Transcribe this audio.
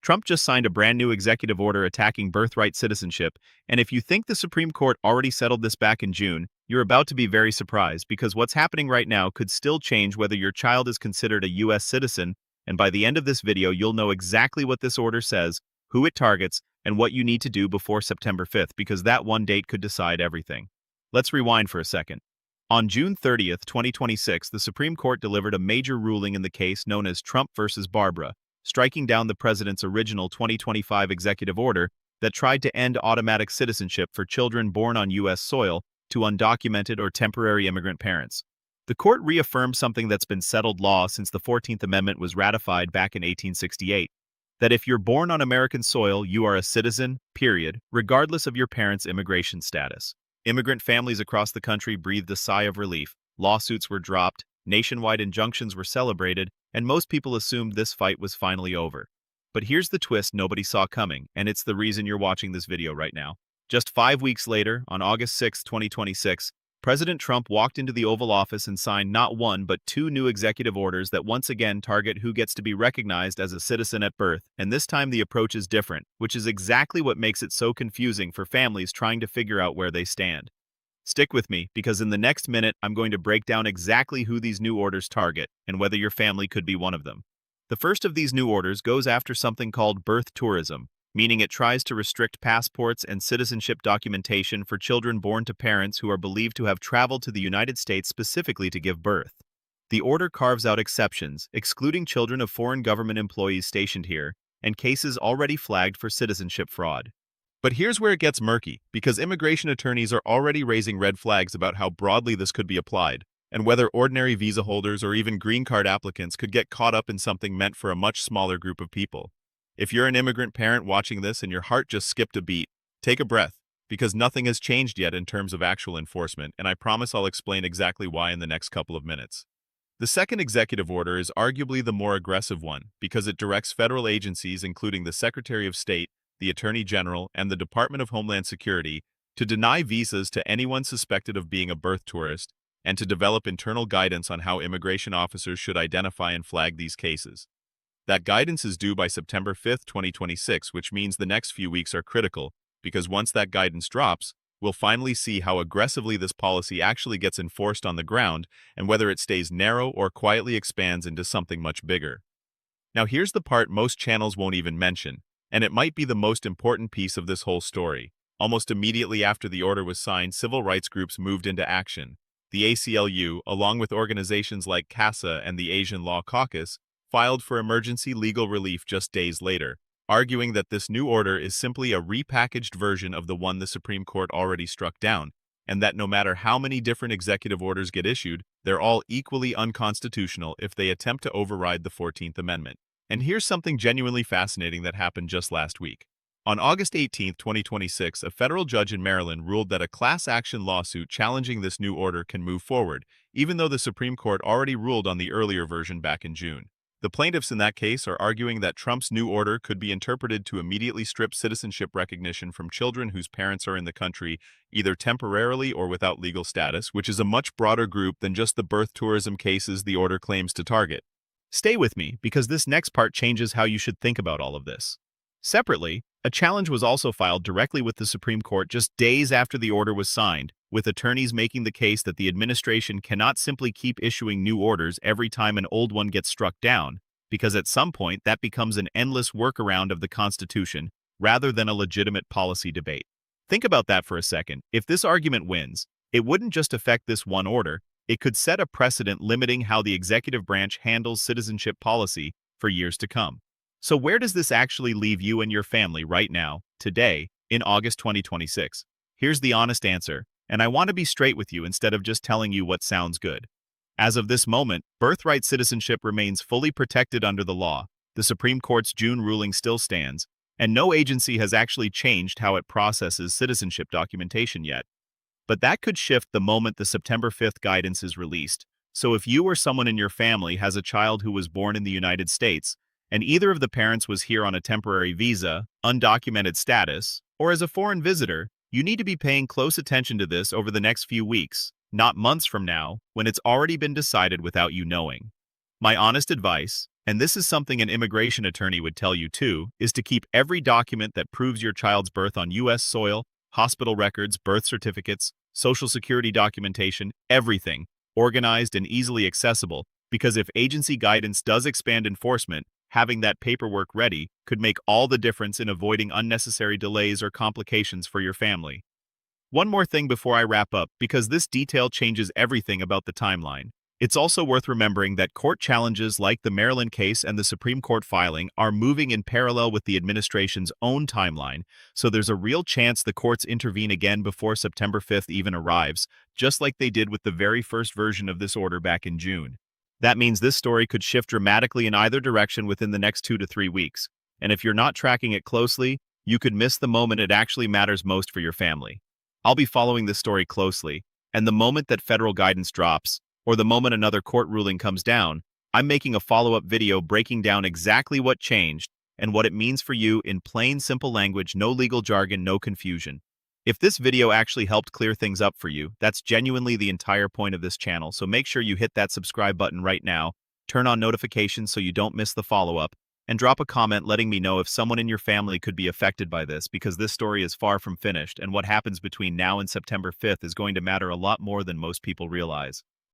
Trump just signed a brand new executive order attacking birthright citizenship, and if you think the Supreme Court already settled this back in June, you're about to be very surprised because what's happening right now could still change whether your child is considered a U.S. citizen, and by the end of this video, you'll know exactly what this order says, who it targets, and what you need to do before September 5th because that one date could decide everything. Let's rewind for a second. On June 30th, 2026, the Supreme Court delivered a major ruling in the case known as Trump versus Barbara, striking down the president's original 2025 executive order that tried to end automatic citizenship for children born on U.S. soil to undocumented or temporary immigrant parents. The court reaffirmed something that's been settled law since the 14th Amendment was ratified back in 1868, that if you're born on American soil, you are a citizen, period, regardless of your parents' immigration status. Immigrant families across the country breathed a sigh of relief, lawsuits were dropped, nationwide injunctions were celebrated, and most people assumed this fight was finally over. But here's the twist nobody saw coming, and it's the reason you're watching this video right now. Just 5 weeks later, on August 6, 2026, President Trump walked into the Oval Office and signed not one but two new executive orders that once again target who gets to be recognized as a citizen at birth, and this time the approach is different, which is exactly what makes it so confusing for families trying to figure out where they stand. Stick with me, because in the next minute I'm going to break down exactly who these new orders target and whether your family could be one of them. The first of these new orders goes after something called birth tourism, meaning it tries to restrict passports and citizenship documentation for children born to parents who are believed to have traveled to the United States specifically to give birth. The order carves out exceptions, excluding children of foreign government employees stationed here, and cases already flagged for citizenship fraud. But here's where it gets murky, because immigration attorneys are already raising red flags about how broadly this could be applied, and whether ordinary visa holders or even green card applicants could get caught up in something meant for a much smaller group of people. If you're an immigrant parent watching this and your heart just skipped a beat, take a breath, because nothing has changed yet in terms of actual enforcement, and I promise I'll explain exactly why in the next couple of minutes. The second executive order is arguably the more aggressive one, because it directs federal agencies including the Secretary of State, the Attorney General, and the Department of Homeland Security to deny visas to anyone suspected of being a birth tourist, and to develop internal guidance on how immigration officers should identify and flag these cases. That guidance is due by September 5, 2026, which means the next few weeks are critical, because once that guidance drops, we'll finally see how aggressively this policy actually gets enforced on the ground and whether it stays narrow or quietly expands into something much bigger. Now here's the part most channels won't even mention, and it might be the most important piece of this whole story. Almost immediately after the order was signed, civil rights groups moved into action. The ACLU, along with organizations like CASA and the Asian Law Caucus, filed for emergency legal relief just days later, arguing that this new order is simply a repackaged version of the one the Supreme Court already struck down, and that no matter how many different executive orders get issued, they're all equally unconstitutional if they attempt to override the 14th Amendment. And here's something genuinely fascinating that happened just last week. On August 18, 2026, a federal judge in Maryland ruled that a class action lawsuit challenging this new order can move forward, even though the Supreme Court already ruled on the earlier version back in June. The plaintiffs in that case are arguing that Trump's new order could be interpreted to immediately strip citizenship recognition from children whose parents are in the country, either temporarily or without legal status, which is a much broader group than just the birth tourism cases the order claims to target. Stay with me, because this next part changes how you should think about all of this. Separately, a challenge was also filed directly with the Supreme Court just days after the order was signed, with attorneys making the case that the administration cannot simply keep issuing new orders every time an old one gets struck down, because at some point that becomes an endless workaround of the Constitution rather than a legitimate policy debate. Think about that for a second. If this argument wins, it wouldn't just affect this one order, it could set a precedent limiting how the executive branch handles citizenship policy for years to come. So where does this actually leave you and your family right now, today, in August 2026? Here's the honest answer, and I want to be straight with you instead of just telling you what sounds good. As of this moment, birthright citizenship remains fully protected under the law, the Supreme Court's June ruling still stands, and no agency has actually changed how it processes citizenship documentation yet. But that could shift the moment the September 5th guidance is released. So if you or someone in your family has a child who was born in the United States, and either of the parents was here on a temporary visa, undocumented status, or as a foreign visitor, you need to be paying close attention to this over the next few weeks, not months from now, when it's already been decided without you knowing. My honest advice, And this is something an immigration attorney would tell you too, is to keep every document that proves your child's birth on U.S. soil, hospital records, birth certificates, social security documentation, everything, organized and easily accessible, because if agency guidance does expand enforcement, having that paperwork ready could make all the difference in avoiding unnecessary delays or complications for your family. One more thing before I wrap up, because this detail changes everything about the timeline. It's also worth remembering that court challenges like the Maryland case and the Supreme Court filing are moving in parallel with the administration's own timeline, so there's a real chance the courts intervene again before September 5th even arrives, just like they did with the very first version of this order back in June. That means this story could shift dramatically in either direction within the next 2 to 3 weeks, and if you're not tracking it closely, you could miss the moment it actually matters most for your family. I'll be following this story closely, and the moment that federal guidance drops, or the moment another court ruling comes down, I'm making a follow-up video breaking down exactly what changed and what it means for you in plain, simple language, no legal jargon, no confusion. If this video actually helped clear things up for you, that's genuinely the entire point of this channel, so make sure you hit that subscribe button right now, turn on notifications so you don't miss the follow-up, and drop a comment letting me know if someone in your family could be affected by this, because this story is far from finished, and what happens between now and September 5th is going to matter a lot more than most people realize.